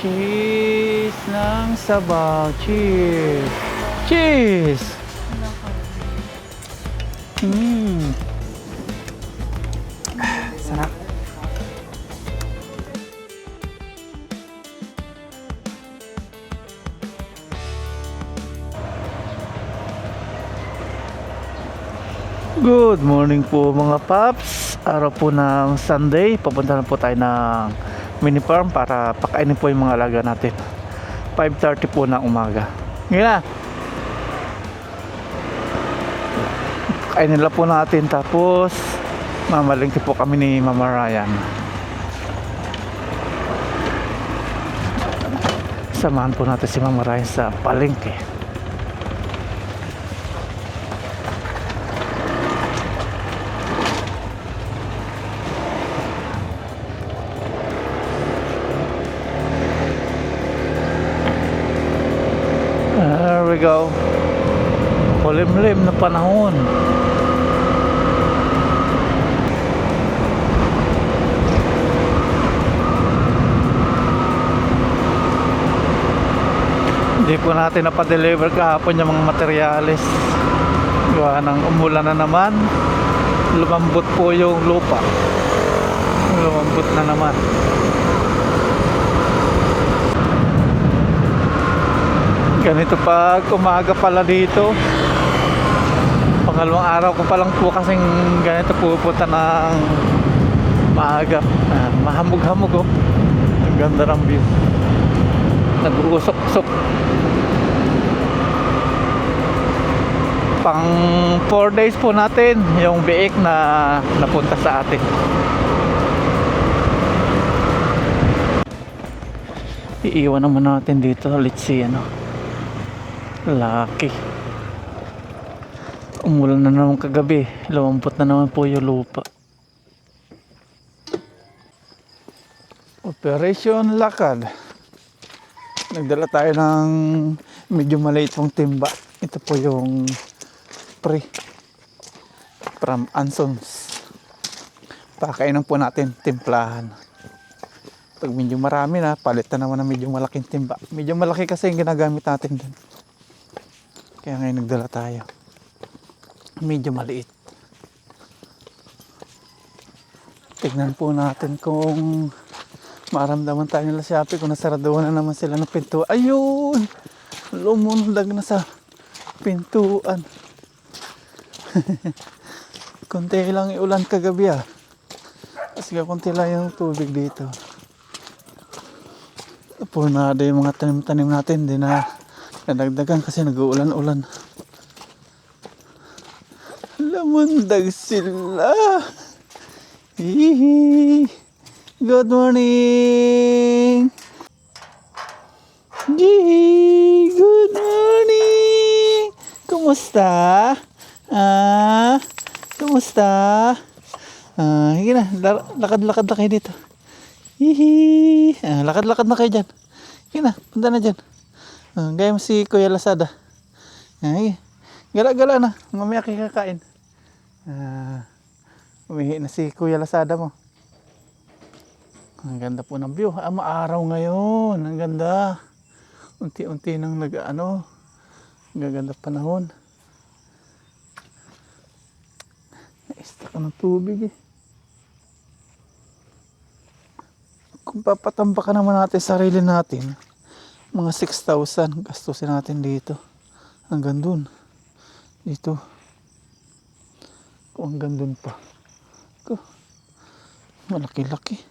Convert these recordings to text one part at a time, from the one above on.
Cheese ng sabaw. Cheese. Cheese! Sarap. Good morning po mga paps. Araw po ng Sunday. Papunta na po tayo ng mini farm para pakainin po yung mga alaga natin. 5:30 po ng umaga. Ngayon na. Pakainin nila po natin tapos mamalingki po kami ni Mama Ryan. Samahan po natin si Mama Ryan sa palengke. There we go. Kulimlim na panahon. Hindi po natin napadeliver kahapon yung mga materyales. Gawa ng umulan na naman. Lumambot po yung lupa. Lumambot na naman. Ganito pag umaga pala dito. Pangalawang araw ko pa lang po kasing ganito pupunta ng maaga. Mahamog-hamog oh. Ang ganda ng view. Nag-uusok-usok. Pang 4 days po natin yung biik na napunta sa atin. Iiwan naman natin dito. Let's see ano. Laki. Umulan na naman kagabi. Lumambot na naman po yung lupa. Operation Lakad. Nagdala tayo ng medyo maliit pong timba. Ito po yung pre from Ansons. Pakainan po natin timplahan. Pag medyo marami na, palitan naman ng medyo malaking timba. Medyo malaki kasi yung ginagamit natin dun. Kaya ngayon nagdala tayo. Medyo maliit. Tignan po natin kung maramdaman tayo nila si Happy kung nasaraduhan na naman sila ng pintuan. Ayun! Lumundag na sa pintuan. Kunti lang iulan kagabi ah. Kasi kunti lang yung tubig dito. Punada yung mga tanim-tanim natin. Hindi na nadagdagan kasi nag-uulan-ulan. Lumundag sila. Hihi. Good morning. Hihi. Good morning. Kumusta? Kumusta? Sige na, lakad-lakad na kayo dito. Hihi. Lakad-lakad na kayo dyan. Sige na, punta na dyan. Gaya mo si Kuya Lazada. Gala-gala na. Mamaya kakain. Umihi na si Kuya Lazada mo. Ang ganda po ng view. Maaraw ngayon. Ang ganda. Unti-unti nang nag-ano. Ang gaganda panahon. Naista ka ng tubig eh. Kung papatamba ka naman natin sarili natin, mga 6,000 gastusin natin dito. Hanggang dun. Dito. Kung hanggang dun pa. Malaki-laki.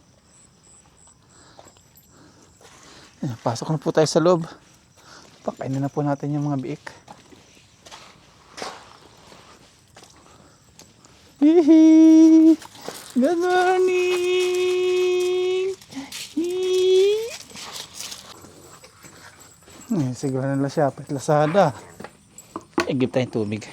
Pasok na po tayo sa loob. Pakainin na po natin yung mga biik. Hihi! Good morning! Siguro nila siya at Lazada. Give tayong tubig.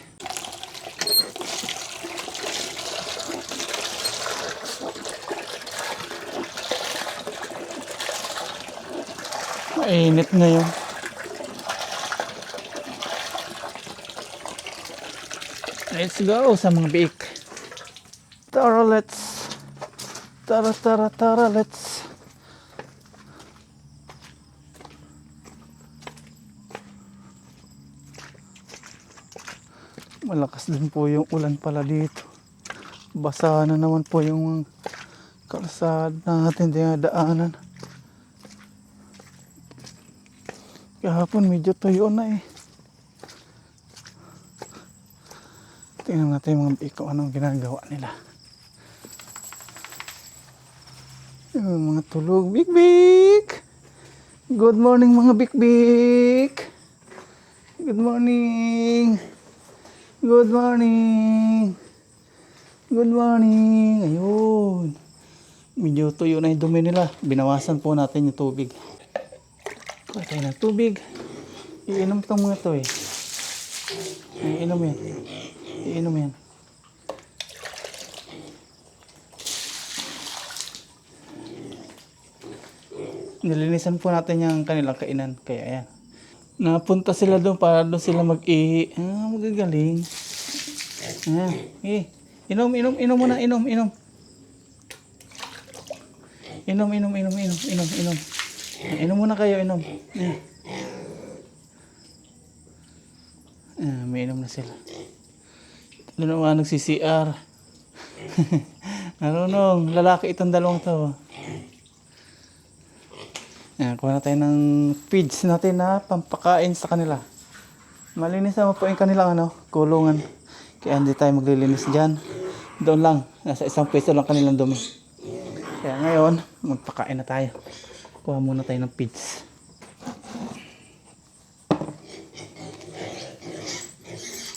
Mainit ngayon. Let's go sa mga biik. Tara, let's. Tara, let's. Malakas din po yung ulan pala dito. Basa na naman po yung kalsada natin dinadaanan. Kahapon medyo tuyo na eh. Tingnan natin yung mga biko anong ginagawa nila. Yung mga tulog. Bik Bik! Good morning mga Bik Bik! Good morning! Good morning! Good morning! Ayun! Medyo tuyo na yung dumi nila. Binawasan po natin yung tubig. Patay ng tubig. Iinom itong mga to eh. Iinom yan. Iinom yan. Nilinisan po natin yung kanilang kainan. Kaya ayan. Napunta sila doon para doon sila mag-ihi. Magagaling. Inom muna. Inom. Inom muna kayo, inom. May inom na sila. Doon naman nagsi-CR. Marunong, lalaki itong dalawang to. Kuha na tayo ng feeds natin na pampakain sa kanila. Malinis naman po yung kanilang kulungan. Kaya hindi tayo maglilinis dyan. Doon lang, nasa isang pwesto lang kanilang dumi. Kaya ngayon, magpakain na tayo. Kuha muna tayo ng feeds.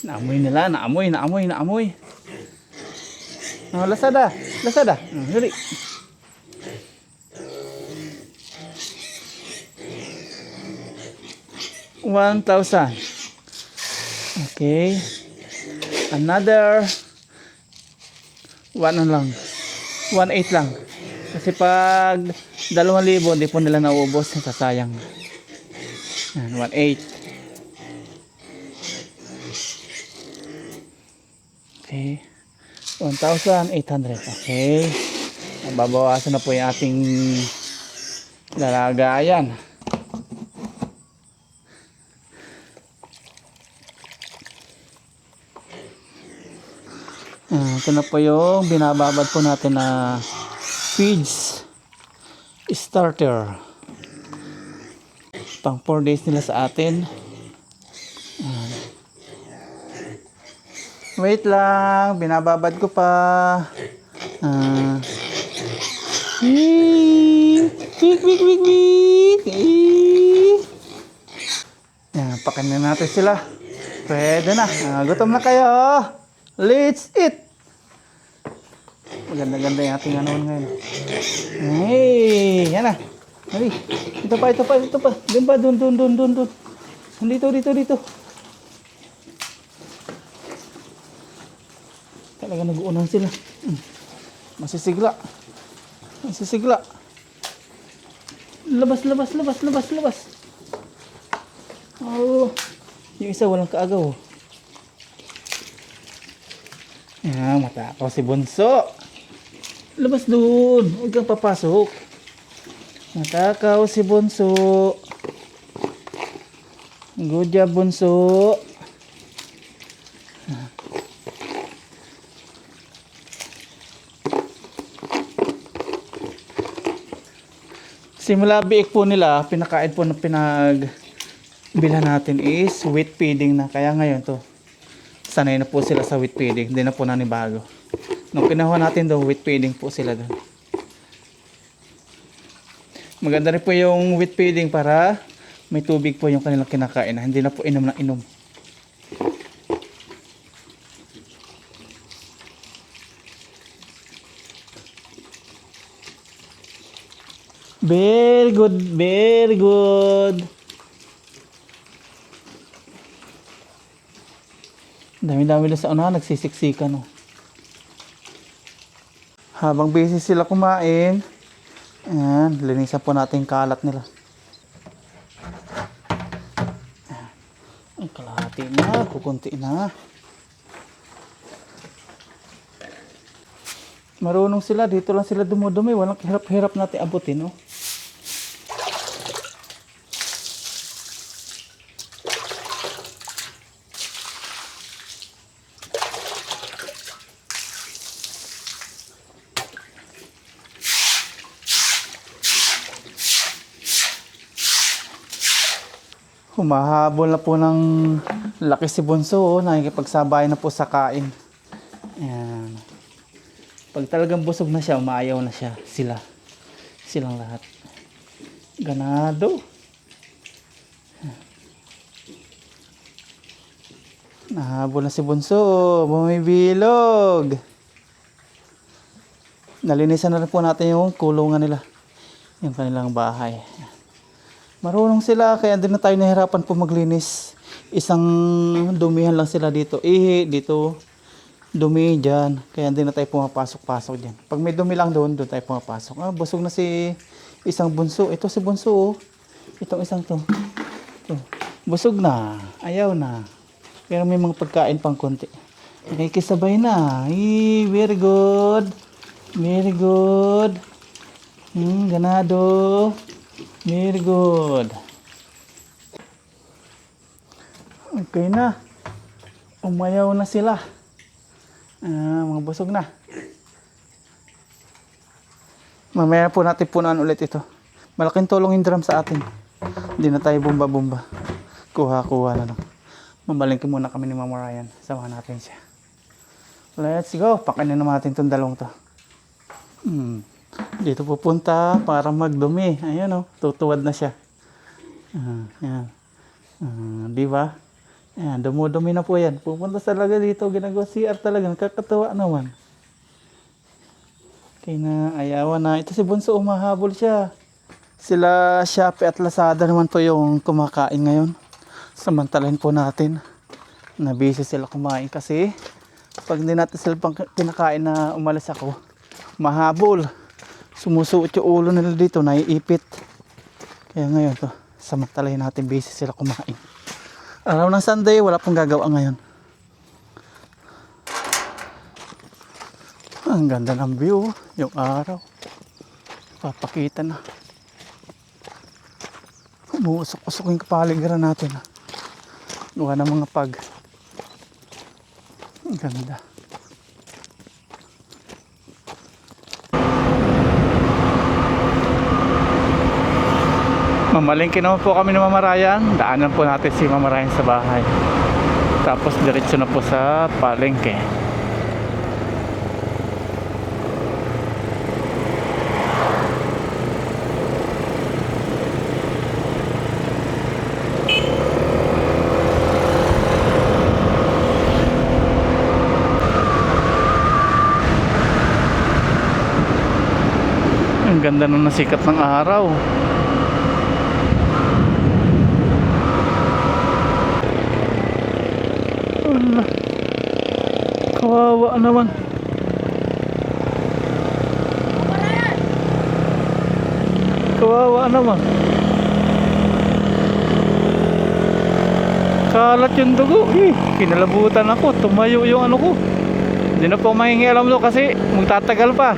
Naamoy nila, naamoy. Lasada. Dali. $1,000. Okay. Another 1 lang. 1,800 lang. Kasi pag 2,000, hindi po nila nauubos. Sasayang. 1,800. Okay. 1,800. Okay. Babawasan na po yung ating lalagayan. Ito na po yung binababad po natin na feeds starter. Pang 4 days nila sa atin. Wait lang, binababad ko pa. Big. Pakain na natin sila. Pwede na. Gutom na kayo. Let's eat. Maganda-ganda yung ating ngayon. Hey, yan na. Dali. Ito pa. Doon. Dito. Talaga nag-uunan sila. Masisigla. Labas. Oh, yung isa walang kaagaw. Matakaw si Bunso. Labas doon. Huwag kang papasok. Matakaw si Bunso. Good job, Bunso. Simula biik po nila, pinakain po na pinagbilhan natin is wheat feeding na. Kaya ngayon to, sanay na po sila sa wheat feeding. Hindi na po nanibago. Nung kinuha natin doon, wheat feeding po sila doon. Maganda rin po yung wheat feeding para may tubig po yung kanilang kinakain. Hindi na po inom na inom. Very good. Dami-dami na sa unahan, nagsisiksikan. Habang busy sila kumain, ayan, linisan po natin yung kalat nila. Ang kalahati na, kukunti na. Marunong sila, dito lang sila dumudumi, walang hirap-hirap natin abutin, no? Humahabol na po ng laki si Bunso. Oh. Nakikipagsabay na po sa kain. Ayan. Pag talagang busog na siya, umaayaw na siya. Silang lahat. Ganado. Nahabol na si Bunso. Bumibilog. Nalinisan na rin po natin yung kulungan nila. Yung kanilang bahay. Marunong sila, kaya din na tayo nahirapan po maglinis. Isang dumihan lang sila dito. Dito. Dumi dyan. Kaya din na tayo pumapasok-pasok dyan. Pag may dumi lang doon tayo pumapasok. Busog na si isang Bunso. Ito si Bunso, oh. Itong isang to. Ito. Busog na. Ayaw na. Pero may mga pagkain pang konti. Nakikisabay na. Very good. Very good. Ganado. Very good. Okay na. Umayaw na sila. Mga busog na. Mamaya po natin punan ulit ito. Malaking tulong yung drum sa atin. Hindi na tayo bumba-bumba. Kuha-kuha na lang. Mamalingki muna kami ni Mama Ryan. Samahan natin siya. Let's go. Pakainin naman natin itong dalawang to. Dito pupunta para magdumi. Ayan, oh, tutuwad na siya. Ayan. Di ba? Ayan, dumudumi na po yan. Pupunta talaga dito. Ginagawa CR talaga. Nakakatawa naman. Kaya na ayawan na. Ito si Bunso, umahabol siya. Sila Shopee at Lazada naman po yung kumakain ngayon. Samantalahin po natin na busy sila kumain kasi pag hindi natin sila pang kinakain na umalis ako, mahabol. Sumusuot yung ulo nila dito, naiipit. Kaya ngayon to, samantalahin natin busy sila kumain. Araw ng Sunday, wala pong gagawa ngayon. Ang ganda ng view, yung araw. Papakita na. Umuusok-usok yung kapaligiran natin. Gawa ng mga pag. Ang ganda. Mamalingki naman po kami ng Mama Ryan. Daanan po natin si Mama Ryan sa bahay. Tapos diretso na po sa palengke. Ang ganda nung nasikat ng araw. Allah. Kawawa naman. Kawawa naman. Kalat yung dugo. Kinalabutan ako. Tumayo yung ano ko. Hindi na po mahingialam doon kasi magtatagal pa.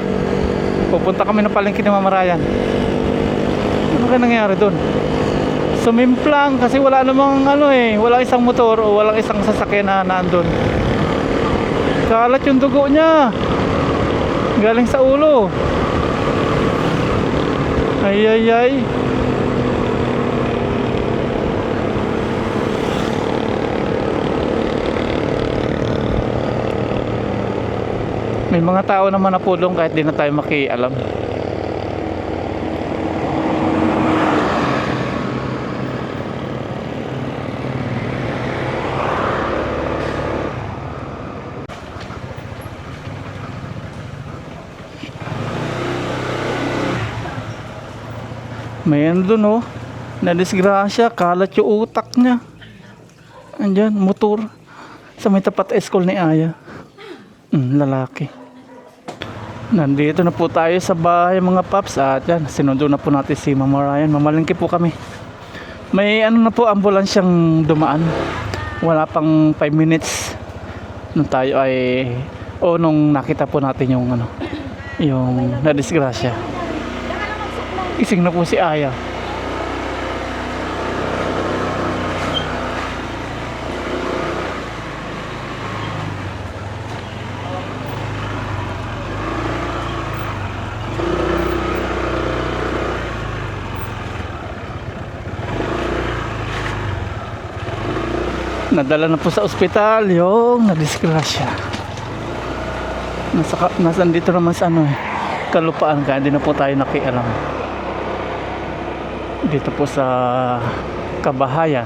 Pupunta kami ng palengke ni Mama Ryan. Ano kaya nangyari doon? Sumimplang kasi wala namang walang isang motor o walang isang sasakyan na nandun. Kalat yung dugo niya. Galing sa ulo. Ay. May mga tao naman na pulong kahit di na tayo makialam. May ano dun, oh, na disgrasya, kalat yung utak niya. Andyan, motor. Sa may tapat school ni Aya. Lalaki. Nandito na po tayo sa bahay mga paps. At yan, sinundo na po natin si Mama Ryan. Mamalingki po kami. May ano na po, ambulansyang dumaan. Wala pang 5 minutes nung tayo ay nung nakita po natin yung yung nadisgrasya. Ising na po si Aya. Nadala na po sa ospital yung nadisgrasya. Nasa dito naman sa ano kalupaan, kaya hindi na po tayo nakialam. Dito po sa Kabahayan.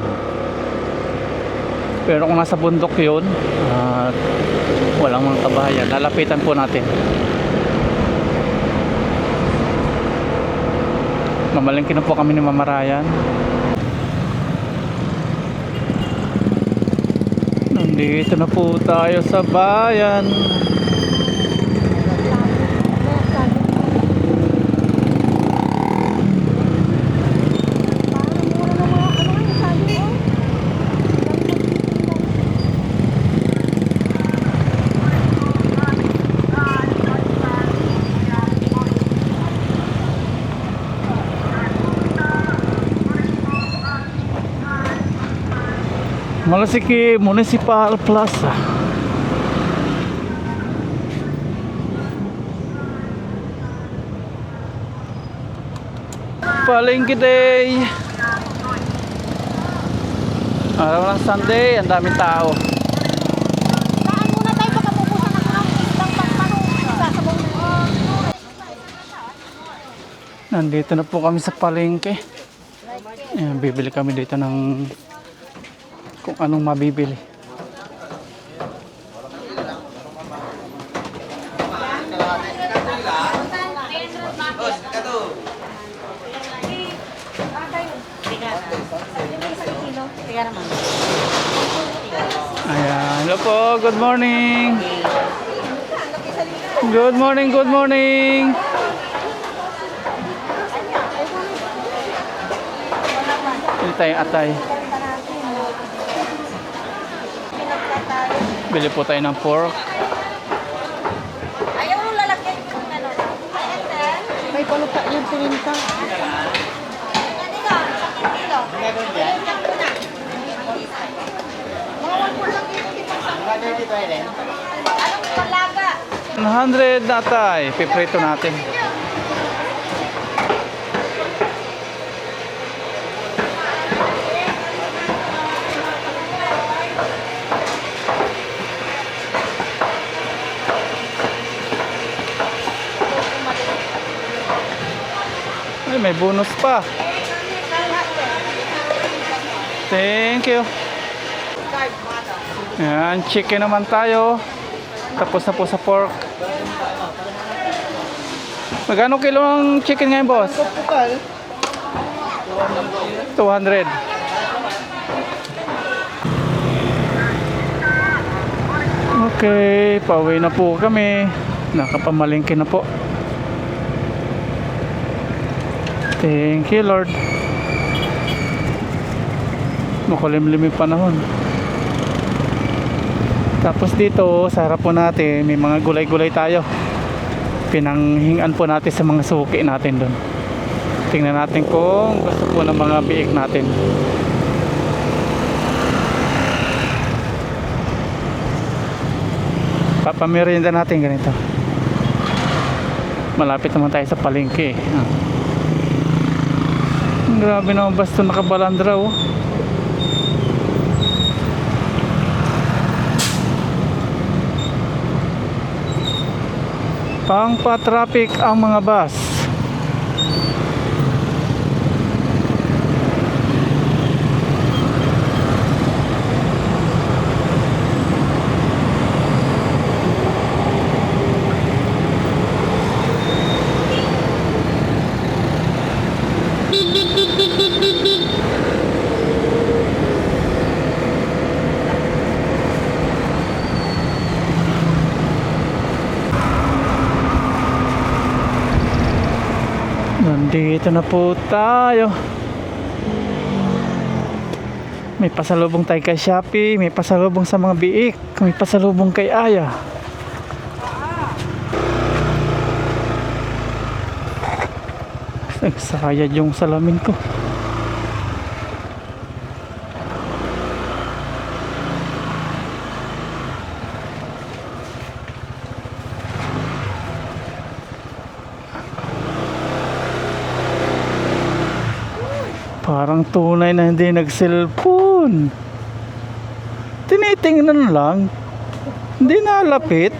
Pero kung nasa bundok yun at walang mga kabahayan, lalapitan po natin. Mamalengke na po kami ni Mama Ryan. Nandito na po tayo sa bayan. Malasiki Municipal Plaza. Palengke Day. Araw ng Sunday, ang daming tao. Saan muna tayo baka pupusan ako ng isang pagpanong sasabaw na. Nandito na po kami sa palengke. Ayan, bibili kami dito ng kung anong mabibili. Ayan, hello po, good morning. Good morning, good morning. Bili tayong atay. Bili po tayo ng pork. Ayaw mo lalagyan yung ano. May palupa yung pininta. Hindi ka, 1 kilo. Mga 1 lang kilo. Anong palaga? 100 na atay, piprito natin. Ay, may bonus pa. Thank you. Yan, chicken naman tayo. Tapos na po sa pork. Magkano kilo ang chicken ngayon, boss? 200. Okay, pauwi na po kami. Nakapamalingki na po. Thank you, Lord. Makulimlim yung panahon. Tapos dito, sa harap po natin, may mga gulay-gulay tayo. Pinanghingan po natin sa mga suki natin doon. Tingnan natin kung gusto po ng mga biik natin. Papamerienda natin ganito. Malapit naman tayo sa palengke. Grabe naman basto nakabalandra oh. Pang-pa-traffic ang mga bus. Nandito na po tayo. May pasalubong tayo kay Shopee, may pasalubong sa mga biik, may pasalubong kay Aya. Nagsayad yung salamin ko. Parang tunay na hindi nag-cellphone. Tinitingnan lang. Hindi nalapit.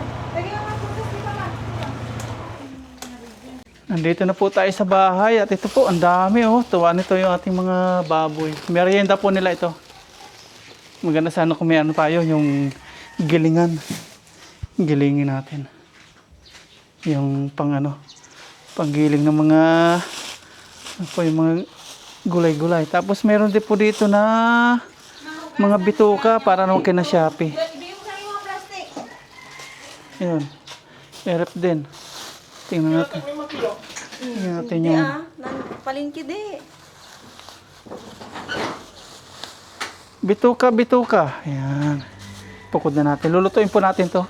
Nandito na po tayo sa bahay at ito po, ang dami oh. Tuwa nito yung ating mga baboy. Merienda po nila ito. Maganda sana kung may ano tayo, yung gilingan. Gilingin natin. Yung panggiling ng mga, ano po, yung mga gulay-gulay. Tapos meron din po dito na mga bituka para naman kina Shopee. Ayun. Erep din. Tingnan natin. Tingnan natin yung... Palingki di. Bituka. Ayan. Pukod na natin. Lulutuin po natin to.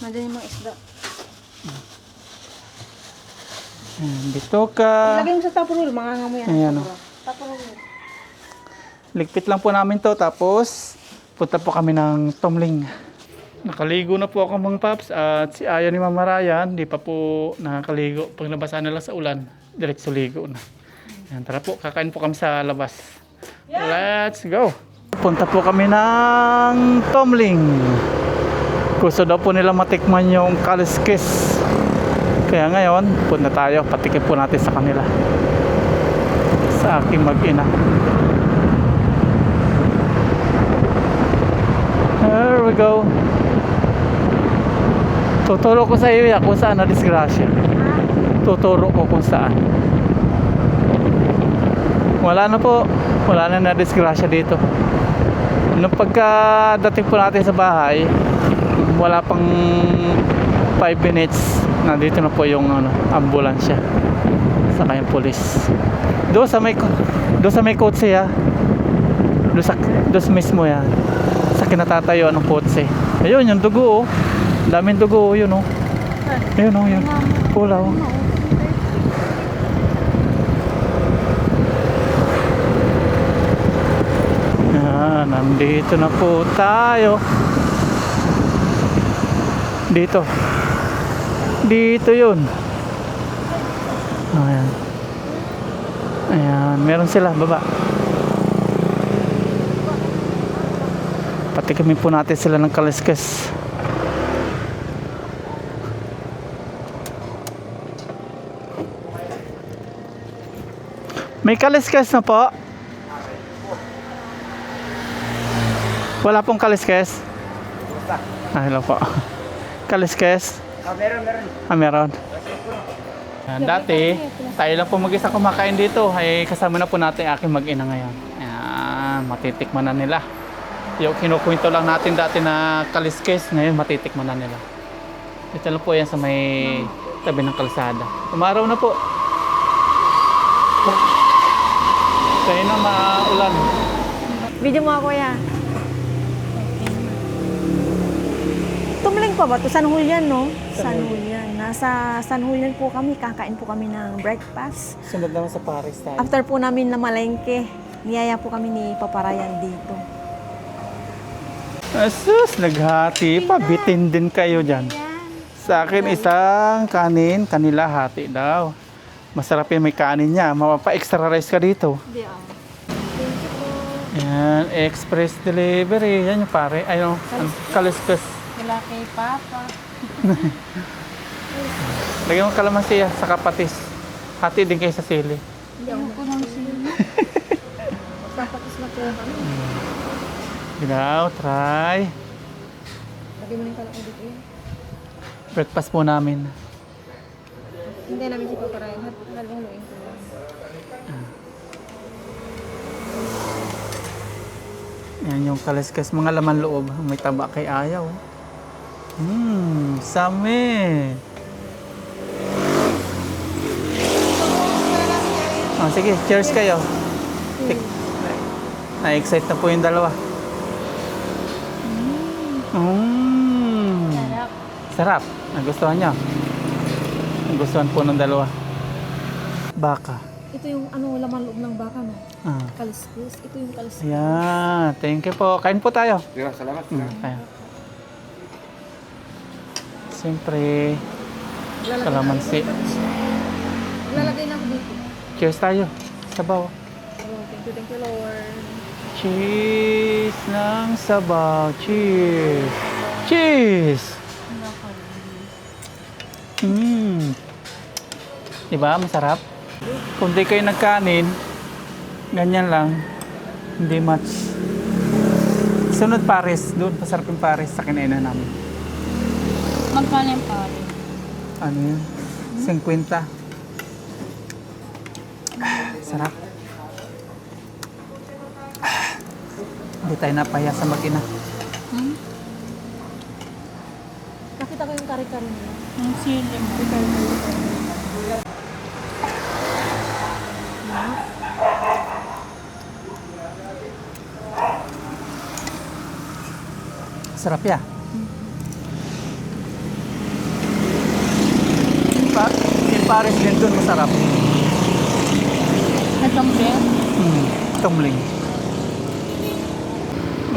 Madali mga isda. Ayan. Bituka. Lagay mo sa tapurul, mga nga mo yan. Ayan o. Tapurul. Ligpit lang po namin to. Tapos, punta po kami ng Tomling. Nakaligo na po ako mga paps. At si Aya ni Mama Ryan, di pa po nakakaligo. Pag nabasa na lang sa ulan, diretso ligo na. Ayan, tara po, kakain po kami sa labas. Let's go! Punta po kami ng Tomling. Gusto daw po nila matikman yung kaliskis. Kaya ngayon, punta tayo. Patikin po natin sa kanila. Sa aking mag-ina. There we go. Tuturo ko sa iyo kung saan na disgrasya. Tuturo ko kung saan. Wala na po. Wala na disgrasya dito. Nung pagkadating po natin sa bahay, wala pang 5 minutes, nandito na po yung ambulansya. Saka yung pulis. Doon sa may kotse ya. Doon mismo yan. Sa kinatatayuan ng kotse. Ayun, yung dugo oh. Daming dugo, yun oh. Ayun oh, yun. Pulaw. Nandito na po tayo. Dito yun. Ayan. Ayan, meron sila, baba. Patikimin po natin sila ng kaliskis. May kaliskis na po. Wala pong kaliskis. Hello po. Kaliskis. Meron. Dati, tayo lang po mag-isa kumakain dito. Ay kasama na po natin aking mag-ina ngayon. Ayan, matitikman na nila. Yung kinukwento lang natin dati na kaliskis, ngayon matitikman na nila. Ito lang po yan sa may tabi ng kalsada. Umaraw na po. Kaya na maulan. Video mo ako ya. Tumling pa ba ito? San Julian, no? San Julian. Nasa San Julian po kami. Kakain po kami ng breakfast. Sunod naman sa Paris tayo. After po namin na malengke, niyaya po kami ni Papa Ryan dito. Asus, naghati pa. Bitin din kayo dyan. Sa akin isang kanin, kanila hati daw. Masarap yung may kanin niya. Mapapa-extra rice ka dito. Hindi ah. Yan, express delivery. Yan yung pare. Ayun, kaliskis. Wala kay Papa. Lagyan mo kalamansi sa kapatis. Hati din kayo sa sili. Hindi ako nang sila. Papatis na po kami. Ginaw, try. Lagyan mo na yung kalaki dito yun. Breakfast po namin. Hindi namin si Papa Ryan. Halong-luin ko lang. Yan yung kaliskis. Mga laman loob. May taba kay ayaw. Sami. Oh, sige, cheers kayo. Na-excite na po yung dalawa. Sarap. Sarap. Nagustuhan niyo? Nagustuhan po ng dalawa. Baka. Ito yung laman loob ng baka, no? Ah. Kaliskis. Ito yung kaliskis. Ayan. Thank you po. Kain po tayo. Salamat. Kaya. Siyempre, kalamansi. Lalagay na ako dito. Cheers tayo. Sabaw. Oh, thank you, Lord. Cheese ng sabaw. Cheese. Cheese! Diba? Masarap. Kung di kayo nagkanin, ganyan lang. Hindi much. Sunod Paris. Doon, masarap yung Paris sa kinainan namin. Magkano yung pare? Ano yun? 50. Sarap. Hindi tayo napaya sa mag-ina. Nakita ko yung kare-kare nila. Yung sili mo. Sarap ya. Yung Paris din doon masarap. Nagkambiyan? Tumbling.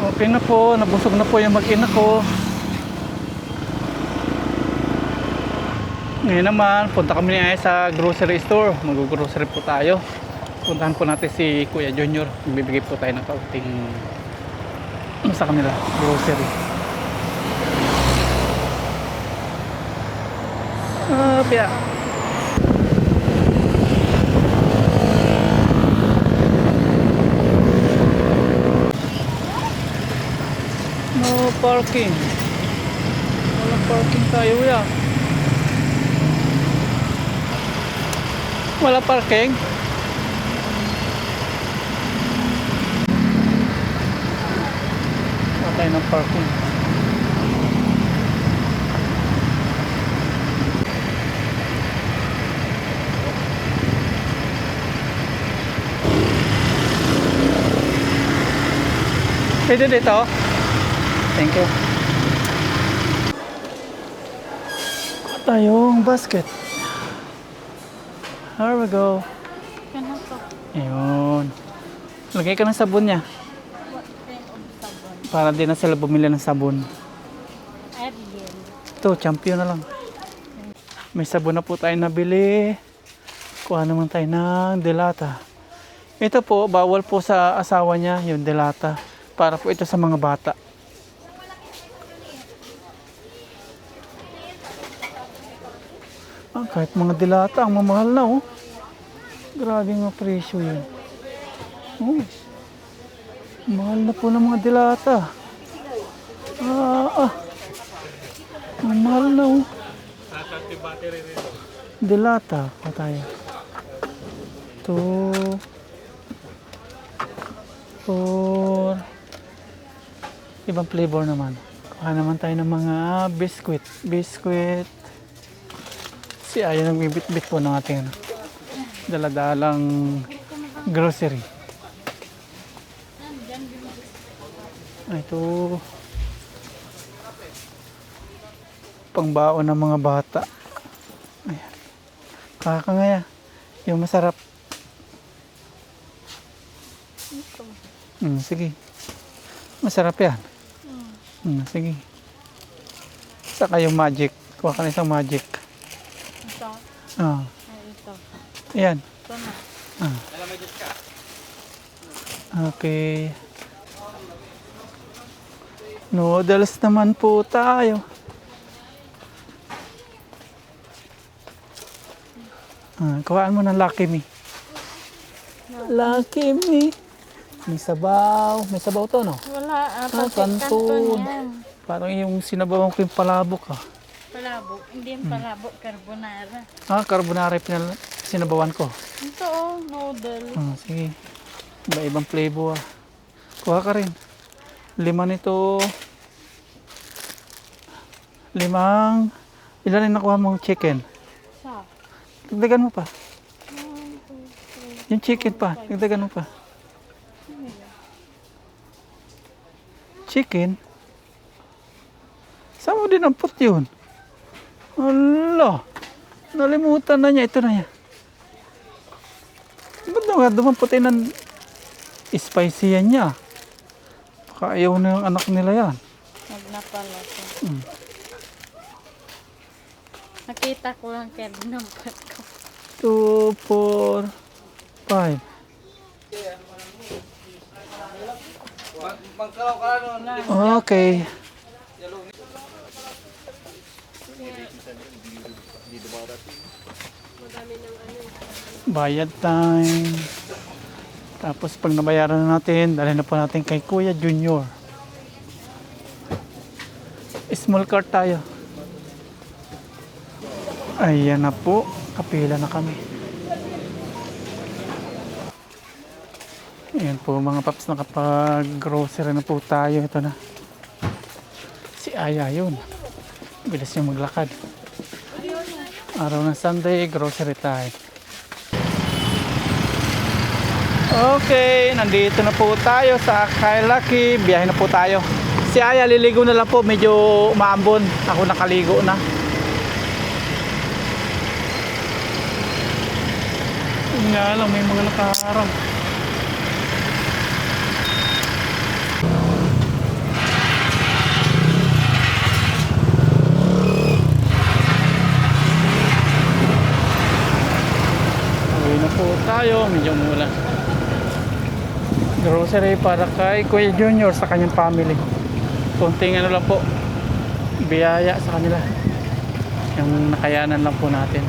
Okay na po. Nabusog na po yung mag-ina ko. Ngayon naman, punta kami ni Ay sa grocery store. Mag-grocery po tayo. Puntahan po natin si Kuya Junior. Bibigay po tayo ng kaunting sa kanila, grocery. Pia. No parking. Walang parking tayo ya. Wala parking. Wala tayo ng parking. Pwede dito? Thank you. Tayong basket. Here we go. Kano to? Ayun. Lagay ka ng sabon niya. What kind of sabon? Para din na sila bumili ng sabon. Ariel. Ito, champion na lang. May sabon na po tayo nabili. Kuha naman tayo ng delata. Ito po, bawal po sa asawa niya yung delata. Para po ito sa mga bata. Kahit mga dilata, ang mamahal na oh. Grabe mga presyo yun. Oh. Mahal na po ng mga dilata. Mahal na oh. Dilata pa tayo. Ito. 4. Ibang flavor naman. Kuha naman tayo ng mga biscuit. Biscuit. Si Aya nagbibit-bit po ng ating daladalang grocery. Ito. Pangbaon ng mga bata. Ayan. Kakangaya. Yung masarap. Sige. Masarap yan. Sige. Saka yung magic. Kuha ka na isang magic. Ito? Ah. Ay, ito. Ayan. Ito na. Okay. Noodles naman po tayo. Kuhaan mo ng Lucky Me. Lucky Me. May sabaw. May sabaw to, no? Wala. Kanton. Kanton yan. Parang yung sinabawan ko yung palabok, ah. Palabo. Hindi yung palabo. Carbonara. Carbonara yung sinabawan ko. Ito oh. Noodle. Sige. Iba-ibang flavor. Kuha ka rin. 5 nito. 5. Ilan yung nakuha mong chicken? Sa? Dagdagan mo pa. Yung chicken pa. Dagdagan mo pa. Chicken? Saan mo din ang put yun? Allah. Nalimutan na niya. Ito na niya. Ba't na nga dumaputin ng spicy yan niya? Baka ayaw na yung anak nila yan. Huwag na pala ito. Nakita ko lang kaya dinampat ko. 2, 4, 5. Okay. Bayad time. Tapos pag nabayaran na natin, dalhin na po natin kay Kuya Junior. Small cart tayo. Ayan na po. Kapila na kami. Ayan po mga paps, nakapag-grocery na po tayo. Ito na. Si Aya yun. Bilis niya maglakad. Araw ng Sunday, grocery time. Okay, nandito na po tayo sa Kailaki. Biyahe na po tayo. Si Aya liligo na lang po, medyo umaambon. Ako nakaligo na. Nga lang, may mga nakaharang. Uwi na po tayo, medyo umulan. Grocery para kay Kuya Junior sa kanyang family. Konting ano lang po, biyaya sa kanila. Yung nakayanan lang po natin.